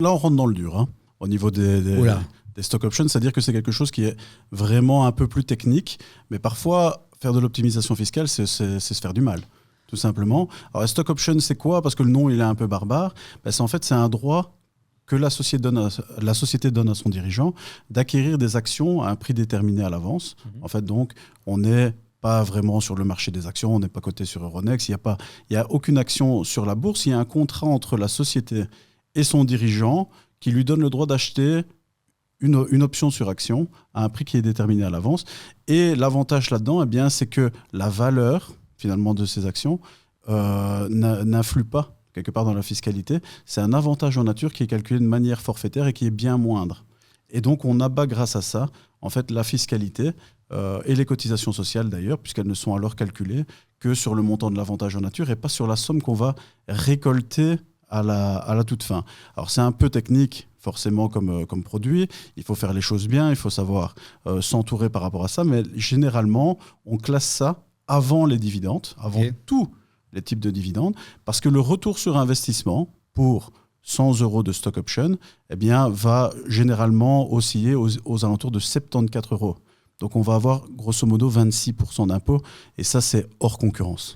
Là, on rentre dans le dur, hein, au niveau des stock options, c'est-à-dire que c'est quelque chose qui est vraiment un peu plus technique, mais parfois, faire de l'optimisation fiscale, c'est se faire du mal, tout simplement. Alors, la stock option, c'est quoi? Parce que le nom, il est un peu barbare. Ben, c'est un droit que la société donne à son dirigeant d'acquérir des actions à un prix déterminé à l'avance. En fait, donc, on n'est pas vraiment sur le marché des actions, on n'est pas coté sur Euronext, il n'y a aucune action sur la bourse, il y a un contrat entre la société et son dirigeant qui lui donne le droit d'acheter une option sur action à un prix qui est déterminé à l'avance. Et l'avantage là-dedans, eh bien, c'est que la valeur, finalement, de ces actions n'influe pas quelque part dans la fiscalité. C'est un avantage en nature qui est calculé de manière forfaitaire et qui est bien moindre. Et donc, on abat grâce à ça, en fait, la fiscalité et les cotisations sociales d'ailleurs, puisqu'elles ne sont alors calculées que sur le montant de l'avantage en nature et pas sur la somme qu'on va récolter à la toute fin. Alors, c'est un peu technique, forcément, comme produit. Il faut faire les choses bien, il faut savoir s'entourer par rapport à ça, mais généralement, on classe ça avant les dividendes, avant tous les types de dividendes, parce que le retour sur investissement pour 100 € de stock option, eh bien, va généralement osciller aux alentours de 74 €. Donc, on va avoir grosso modo 26% d'impôt, et ça, c'est hors concurrence.